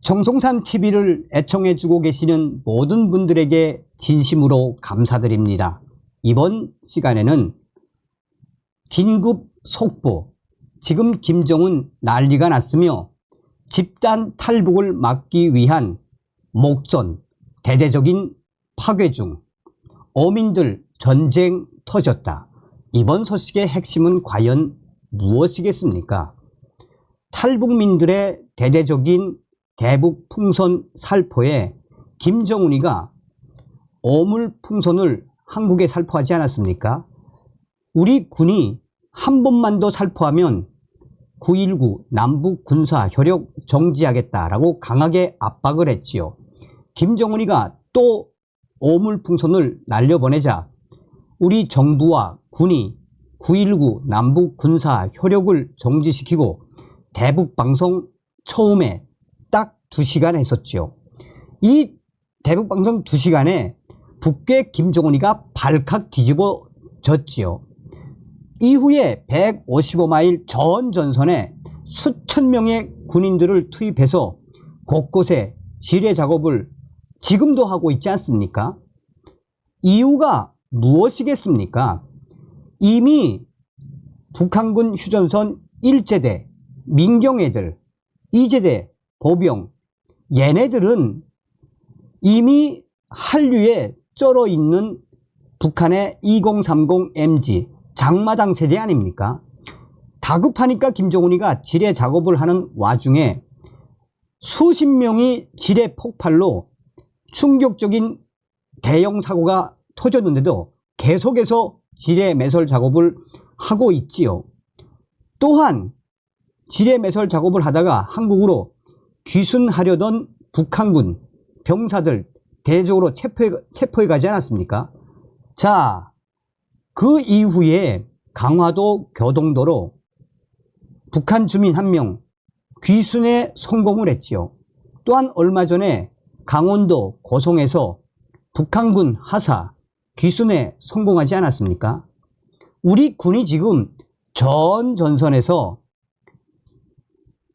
정성산 TV를 애청해주고 계시는 모든 분들에게 진심으로 감사드립니다. 이번 시간에는 긴급 속보, 지금 김정은 난리가 났으며 집단 탈북을 막기 위한 목전, 대대적인 파괴 중, 어민들 전쟁 터졌다. 이번 소식의 핵심은 과연 무엇이겠습니까? 탈북민들의 대대적인 대북 풍선 살포에 김정은이가 어물 풍선을 한국에 살포하지 않았습니까? 우리 군이 한 번만 더 살포하면 9.19 남북 군사 효력 정지하겠다라고 강하게 압박을 했지요. 김정은이가 또 어물 풍선을 날려보내자 우리 정부와 군이 9.19 남북 군사 효력을 정지시키고 대북 방송 처음에 딱 2시간 했었지요. 이 대북 방송 2시간에 북괴 김정은이가 발칵 뒤집어졌지요. 이후에 155마일 전 전선에 수천 명의 군인들을 투입해서 곳곳에 지뢰 작업을 지금도 하고 있지 않습니까? 이유가 무엇이겠습니까? 이미 북한군 휴전선 1제대, 민경애들, 2제대, 보병, 얘네들은 이미 한류에 쩔어 있는 북한의 2030MG 장마당 세대 아닙니까? 다급하니까 김정은이가 지뢰 작업을 하는 와중에 수십 명이 지뢰 폭발로 충격적인 대형 사고가 터졌는데도 계속해서 지뢰 매설 작업을 하고 있지요. 또한 지뢰 매설 작업을 하다가 한국으로 귀순하려던 북한군 병사들 대대적으로 체포해 가지 않았습니까? 자, 그 이후에 강화도 교동도로 북한 주민 1명 귀순에 성공을 했지요. 또한 얼마 전에 강원도 고성에서 북한군 하사 귀순에 성공하지 않았습니까? 우리 군이 지금 전 전선에서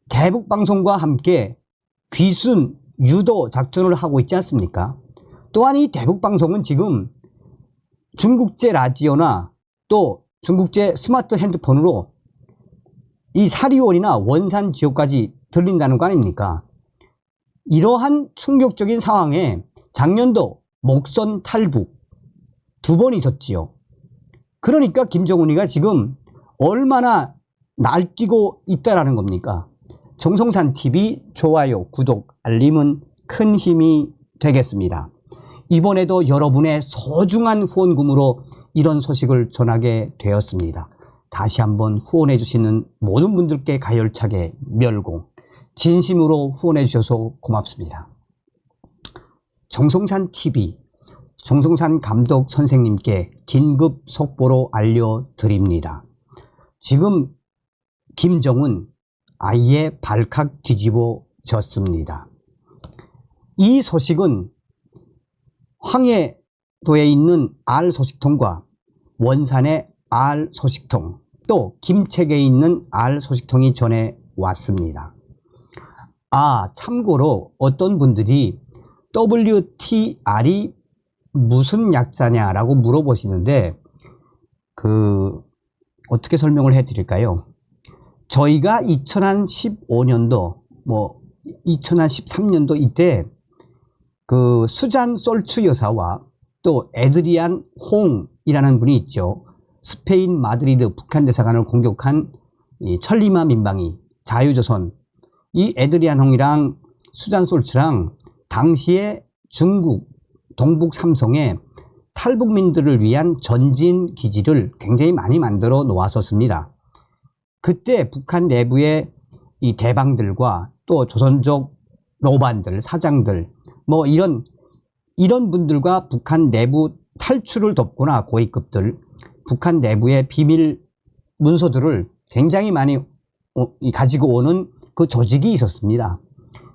대북방송과 함께 귀순 유도 작전을 하고 있지 않습니까? 또한 이 대북방송은 지금 중국제 라디오나 또 중국제 스마트 핸드폰으로 이 사리원이나 원산 지역까지 들린다는 거 아닙니까? 이러한 충격적인 상황에 작년도 목선 탈북 2번 있었지요. 그러니까 김정은이가 지금 얼마나 날뛰고 있다라는 겁니까? 정성산 TV 좋아요, 구독, 알림은 큰 힘이 되겠습니다. 이번에도 여러분의 소중한 후원금으로 이런 소식을 전하게 되었습니다. 다시 한번 후원해 주시는 모든 분들께 가열차게 멸공, 진심으로 후원해 주셔서 고맙습니다. 정성산 TV, 정성산 감독 선생님께 긴급 속보로 알려드립니다. 지금 김정은 아예 발칵 뒤집어졌습니다. 이 소식은 황해도에 있는 알 소식통과 원산의 알 소식통, 또 김책에 있는 알 소식통이 전해 왔습니다. 아, 참고로 어떤 분들이 WTR이 무슨 약자냐라고 물어보시는데 어떻게 설명을 해드릴까요? 저희가 2015년도 2013년도 이때 수잔 솔츠 여사와 또 에드리안 홍이라는 분이 있죠. 스페인 마드리드 북한 대사관을 공격한 이 천리마 민방위 자유조선, 이 에드리안 홍이랑 수잔 솔츠랑 당시에 중국 동북 삼성에 탈북민들을 위한 전진 기지를 굉장히 많이 만들어 놓았었습니다. 그때 북한 내부의 이 대방들과 또 조선족 로반들, 사장들, 이런 분들과 북한 내부 탈출을 돕거나 고위급들, 북한 내부의 비밀 문서들을 굉장히 많이 가지고 오는 그 조직이 있었습니다.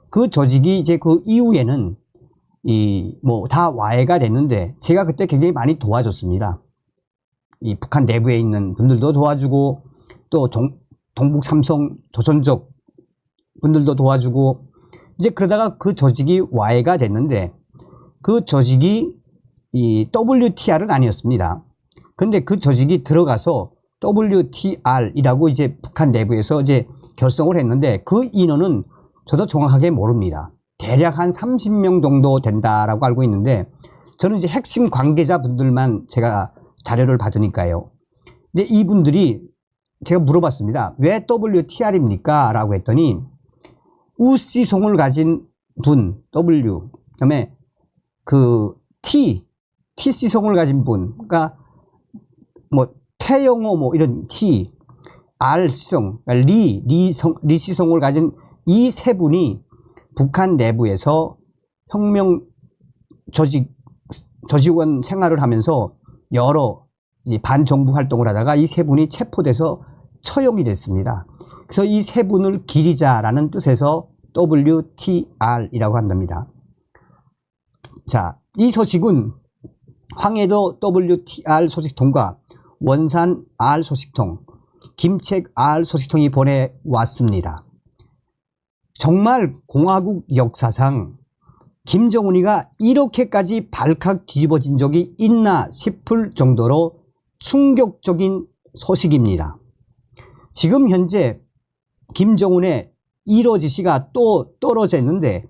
그 조직이 이제 그 이후에는 다 와해가 됐는데 제가 그때 굉장히 많이 도와줬습니다. 이 북한 내부에 있는 분들도 도와주고 또 동북 삼성 조선족 분들도 도와주고 이제 그러다가 그 조직이 Y가 됐는데 그 조직이 이 WTR은 아니었습니다. 그런데 그 조직이 들어가서 WTR이라고 이제 북한 내부에서 이제 결성을 했는데 그 인원은 저도 정확하게 모릅니다. 대략 한 30명 정도 된다라고 알고 있는데 저는 이제 핵심 관계자분들만 제가 자료를 받으니까요. 근데 이분들이 제가 물어봤습니다. 왜 WTR입니까? 라고 했더니 우씨송을 가진 분, W, 그다음에 그 TC송을 가진 분, 그러니까 뭐 태영호 뭐 이런 T, R씨송, 리씨송을 가진 이 세 분이 북한 내부에서 혁명 조직원 생활을 하면서 여러 반정부 활동을 하다가 이 세 분이 체포돼서 처형이 됐습니다. 그래서 이 세 분을 기리자라는 뜻에서 WTR이라고 한답니다. 자, 이 소식은 황해도 WTR 소식통과 원산 R 소식통, 김책 R 소식통이 보내왔습니다. 정말 공화국 역사상 김정은이가 이렇게까지 발칵 뒤집어진 적이 있나 싶을 정도로 충격적인 소식입니다. 지금 현재 김정은의 1호 지시가 또 떨어져 있는데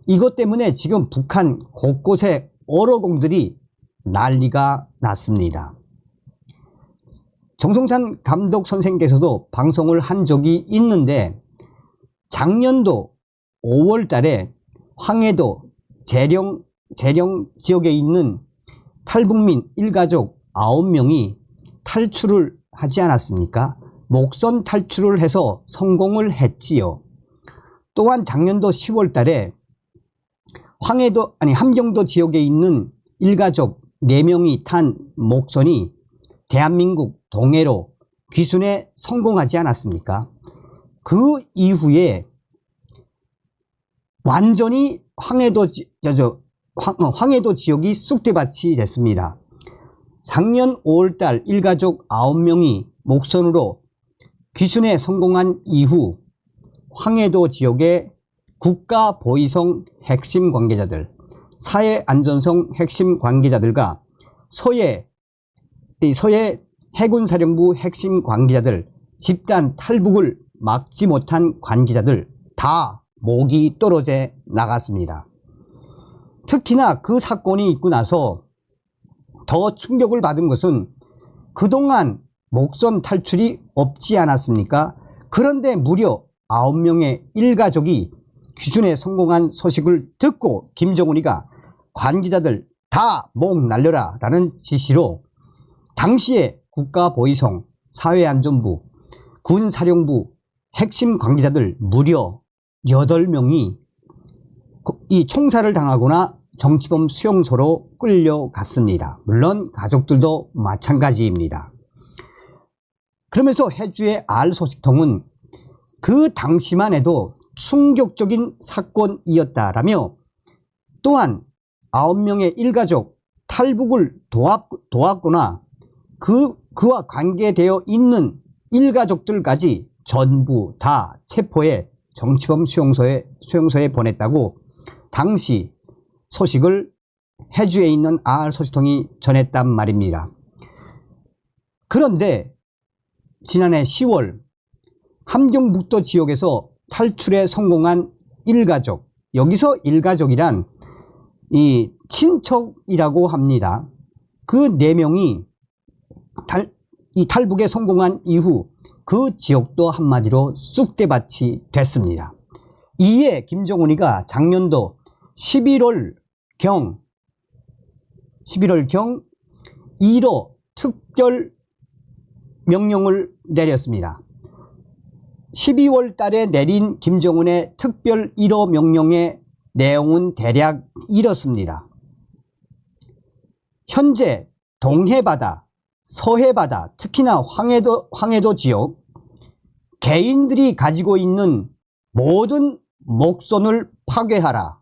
이것 때문에 지금 북한 곳곳에 어로공들이 난리가 났습니다. 정성찬 감독 선생께서도 방송을 한 적이 있는데 작년도 5월 달에 황해도 재령 지역에 있는 탈북민 일가족 9명이 탈출을 하지 않았습니까? 목선 탈출을 해서 성공을 했지요. 또한 작년도 10월 달에 함경도 지역에 있는 일가족 4명이 탄 목선이 대한민국 동해로 귀순에 성공하지 않았습니까? 그 이후에 완전히 황해도 지역이 쑥대밭이 됐습니다. 작년 5월달 일가족 9명이 목선으로 귀순에 성공한 이후 황해도 지역의 국가보위성 핵심 관계자들, 사회안전성 핵심 관계자들과 서해 해군사령부 핵심 관계자들, 집단 탈북을 막지 못한 관계자들 다 목이 떨어져 나갔습니다. 특히나 그 사건이 있고 나서 더 충격을 받은 것은 그동안 목선 탈출이 없지 않았습니까? 그런데 무려 9명의 일가족이 귀순에 성공한 소식을 듣고 김정은이가 관계자들 다 목 날려라 라는 지시로 당시에 국가보위성, 사회안전부, 군사령부 핵심 관계자들 무려 8명이 이 총살을 당하거나 정치범 수용소로 끌려갔습니다. 물론 가족들도 마찬가지입니다. 그러면서 해주의 R 소식통은 그 당시만 해도 충격적인 사건이었다라며 또한 9명의 일가족 탈북을 도왔거나 그와 관계되어 있는 일가족들까지 전부 다 체포해 정치범 수용소에 보냈다고 당시 소식을 해주에 있는 R 소식통이 전했단 말입니다. 그런데 지난해 10월 함경북도 지역에서 탈출에 성공한 일가족, 여기서 일가족이란 이 친척이라고 합니다. 그 4명이 이 탈북에 성공한 이후 그 지역도 한마디로 쑥대밭이 됐습니다. 이에 김정은이가 작년도 11월경 1호 특별 명령을 내렸습니다. 12월 달에 내린 김정은의 특별 1호 명령의 내용은 대략 이렇습니다. 현재 동해바다, 서해바다, 특히나 황해도 지역 개인들이 가지고 있는 모든 목선을 파괴하라.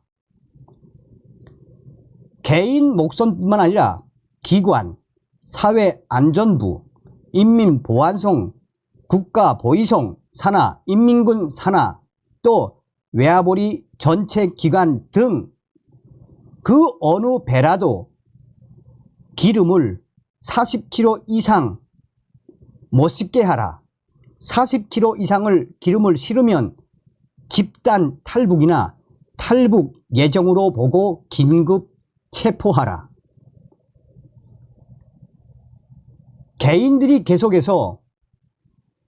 개인 목선뿐만 아니라 기관, 사회안전부, 인민보안성, 국가보위성 산하, 인민군 산하, 또 외화보리 전체 기관 등 그 어느 배라도 기름을 40kg 이상 못 싣게 하라. 40kg 이상을 기름을 실으면 집단 탈북이나 탈북 예정으로 보고 긴급 체포하라. 개인들이 계속해서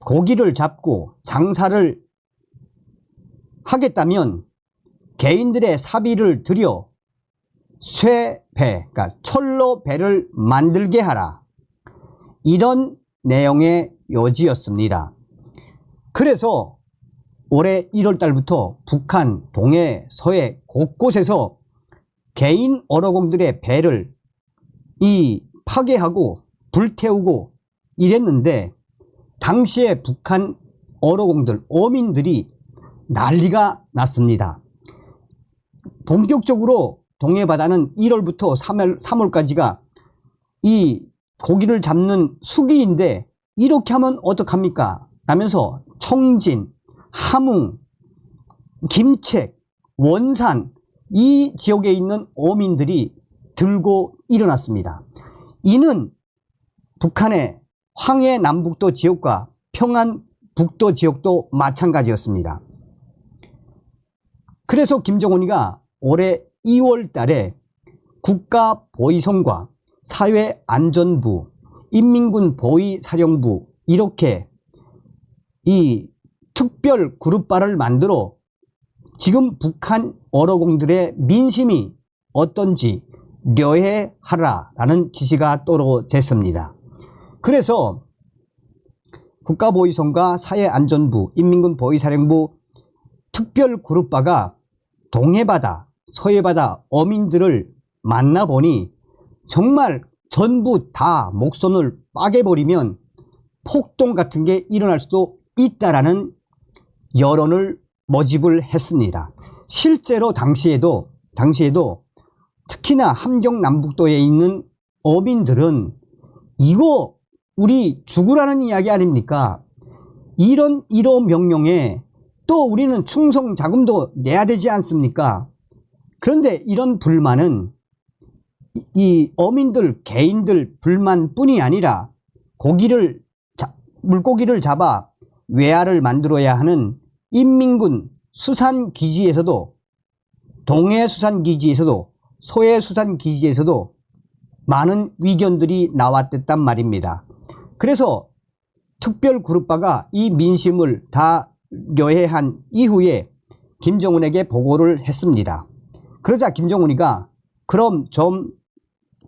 고기를 잡고 장사를 하겠다면 개인들의 사비를 들여 쇠배, 그러니까 철로 배를 만들게 하라. 이런 내용의 요지였습니다. 그래서 올해 1월 달부터 북한, 동해, 서해 곳곳에서 개인 어로공들의 배를 파괴하고 불태우고 이랬는데, 당시에 북한 어로공들, 어민들이 난리가 났습니다. 본격적으로 동해바다는 1월부터 3월까지가 이 고기를 잡는 수기인데 이렇게 하면 어떡합니까? 라면서 청진, 함흥, 김책, 원산 이 지역에 있는 어민들이 들고 일어났습니다. 이는 북한의 황해 남북도 지역과 평안 북도 지역도 마찬가지였습니다. 그래서 김정은이가 올해 2월 달에 국가보위성과 사회안전부, 인민군보위사령부 이렇게 이 특별 그룹바를 만들어 지금 북한 어로공들의 민심이 어떤지 려해하라라는 지시가 떨어졌습니다. 그래서 국가보위성과 사회안전부, 인민군보위사령부 특별 그룹바가 동해바다, 서해바다 어민들을 만나보니 정말 전부 다 목선을 빠개버리면 폭동 같은 게 일어날 수도 있다라는 여론을 모집을 했습니다. 실제로 당시에도 특히나 함경 남북도에 있는 어민들은 이거 우리 죽으라는 이야기 아닙니까? 이런 1호 명령에 또 우리는 충성 자금도 내야 되지 않습니까? 그런데 이런 불만은 이 어민들 개인들 불만뿐이 아니라 물고기를 잡아 외화를 만들어야 하는 인민군 수산기지에서도, 동해수산기지에서도, 서해수산기지에서도 많은 의견들이 나왔단 말입니다. 그래서 특별그룹바가 이 민심을 다 려해한 이후에 김정은에게 보고를 했습니다. 그러자 김정은이가 그럼 좀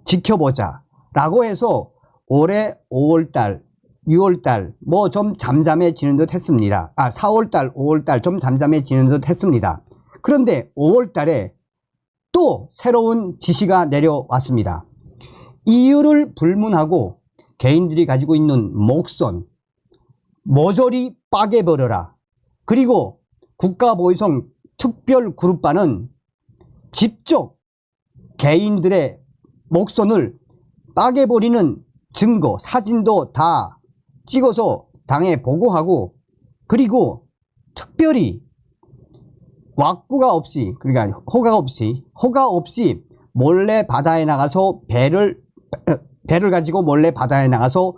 지켜보자 라고 해서 올해 5월달 6월달 뭐 좀 잠잠해지는 듯 했습니다. 4월달 5월달 좀 잠잠해지는 듯 했습니다. 그런데 5월달에 또 새로운 지시가 내려왔습니다. 이유를 불문하고 개인들이 가지고 있는 목선 모조리 빠개버려라. 그리고 국가보위성 특별그룹바는 직접 개인들의 목선을 빠개버리는 증거, 사진도 다 찍어서 당에 보고하고, 그리고 특별히 왁구가 없이, 그러니까 허가 없이 몰래 바다에 나가서 배를 가지고 몰래 바다에 나가서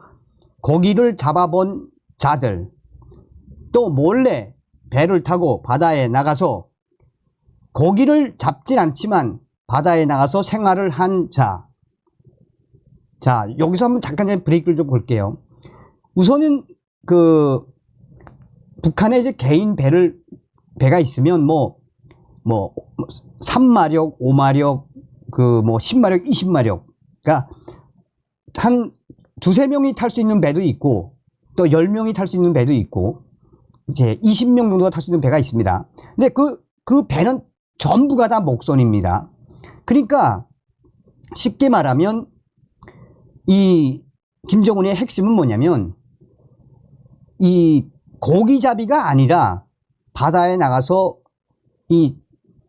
고기를 잡아본 자들, 또 몰래 배를 타고 바다에 나가서 고기를 잡진 않지만 바다에 나가서 생활을 한 자. 자, 여기서 한번 잠깐 브레이크를 좀 볼게요. 우선은 북한에 이제 개인 배가 있으면 뭐 3마력, 5마력, 10마력, 20마력. 그러니까 한 두세 명이 탈 수 있는 배도 있고, 또 10명이 탈 수 있는 배도 있고, 이제 20명 정도가 탈 수 있는 배가 있습니다. 근데 그 배는 전부가 다 목선입니다. 그러니까 쉽게 말하면 이 김정은의 핵심은 뭐냐면 이 고기잡이가 아니라 바다에 나가서 이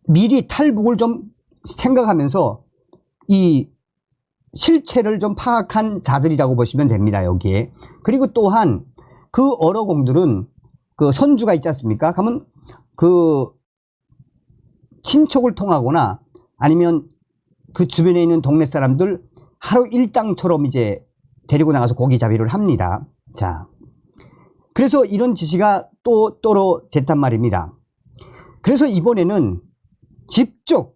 미리 탈북을 좀 생각하면서 이 실체를 좀 파악한 자들이라고 보시면 됩니다, 여기에. 그리고 또한 그 어로공들은 그 선주가 있지 않습니까? 그러면 그 친척을 통하거나 아니면 그 주변에 있는 동네 사람들 하루 일당처럼 이제 데리고 나가서 고기잡이를 합니다. 자, 그래서 이런 지시가 또 떨어졌단 말입니다. 그래서 이번에는 직접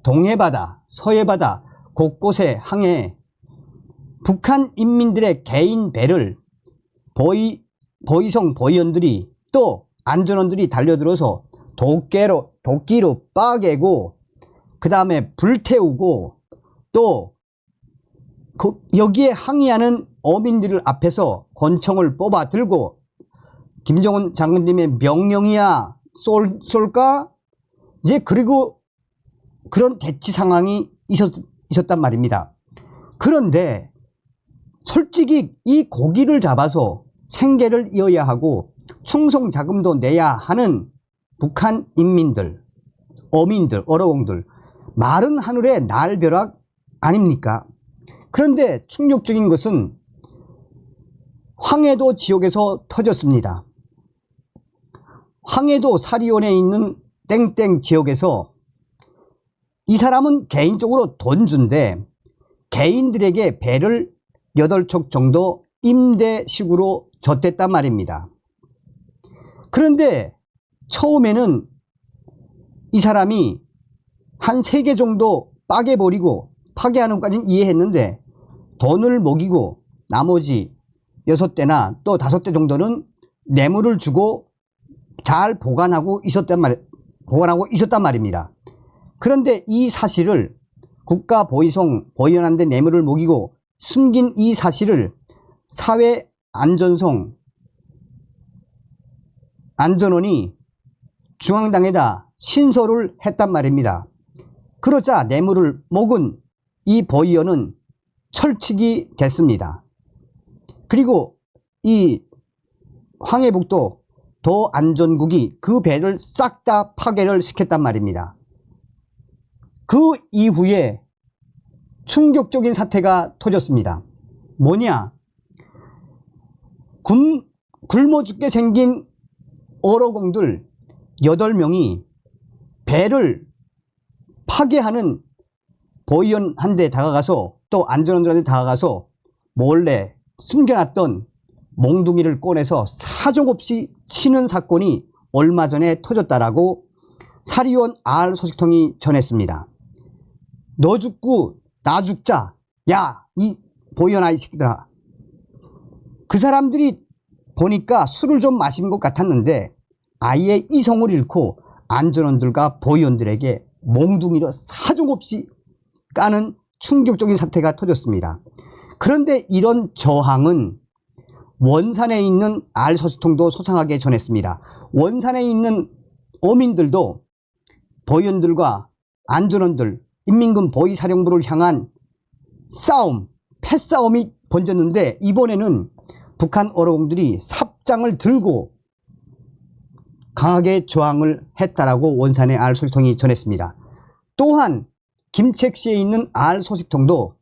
동해바다, 서해바다 곳곳에 항해 북한 인민들의 개인 배를 보이성 보위원들이 또 안전원들이 달려들어서 도끼로 빠개고 그 다음에 불태우고 또 여기에 항의하는 어민들을 앞에서 권총을 뽑아 들고 김정은 장군님의 명령이야 쏠까? 이제 그리고 그런 대치 상황이 있었단 말입니다. 그런데 솔직히 이 고기를 잡아서 생계를 이어야 하고 충성 자금도 내야 하는 북한 인민들, 어민들, 어러공들 마른 하늘의 날벼락 아닙니까? 그런데 충격적인 것은 황해도 지역에서 터졌습니다. 황해도 사리온에 있는 땡땡 지역에서 이 사람은 개인적으로 돈 준대 개인들에게 배를 8척 정도 임대식으로 줬댔단 말입니다. 그런데 처음에는 이 사람이 한 3개 정도 빠개버리고 파괴하는 것까지는 이해했는데 돈을 먹이고 나머지 6대나 또 5대 정도는 뇌물을 주고 잘 보관하고 있었단 말입니다. 그런데 이 사실을 국가보위성 보위원한테 뇌물을 먹이고 숨긴 이 사실을 안전원이 중앙당에다 신설을 했단 말입니다. 그러자 뇌물을 먹은 이 보위원은 철칙이 됐습니다. 그리고 이 황해북도 도안전국이 그 배를 싹 다 파괴를 시켰단 말입니다. 그 이후에 충격적인 사태가 터졌습니다. 뭐냐? 굶어 죽게 생긴 어러공들 8명이 배를 파괴하는 보위원한테 다가가서 또 안전원들한테 다가가서 몰래 숨겨놨던 몽둥이를 꺼내서 사정없이 치는 사건이 얼마 전에 터졌다라고 사리온 R 소식통이 전했습니다. 너 죽고 나 죽자. 야, 이 보위원 아이 새끼들아. 그 사람들이 보니까 술을 좀 마신 것 같았는데 아예 이성을 잃고 안전원들과 보위원들에게 몽둥이로 사정없이 까는 충격적인 사태가 터졌습니다. 그런데 이런 저항은 원산에 있는 R 소식통도 소상하게 전했습니다. 원산에 있는 어민들도 보위원들과 안전원들, 인민군 보위사령부를 향한 싸움, 패싸움이 번졌는데 이번에는 북한 어러공들이 삽장을 들고 강하게 저항을 했다라고 원산의 R 소식통이 전했습니다. 또한 김책시에 있는 R 소식통도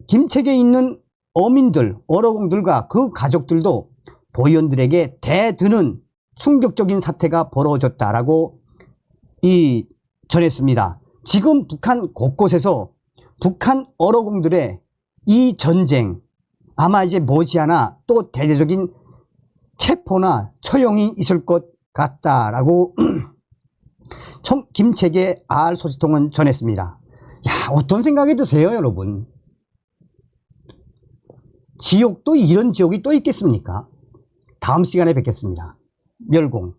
김책에 있는 어민들, 어러공들과 그 가족들도 보위원들에게 대드는 충격적인 사태가 벌어졌다라고 전했습니다. 지금 북한 곳곳에서 북한 어러공들의 이 전쟁 아마 이제 머지않아 또 대대적인 체포나 처형이 있을 것 같다라고 김책의 R 소식통은 전했습니다. 야, 어떤 생각이 드세요, 여러분? 지옥도 이런 지옥이 또 있겠습니까? 다음 시간에 뵙겠습니다. 멸공.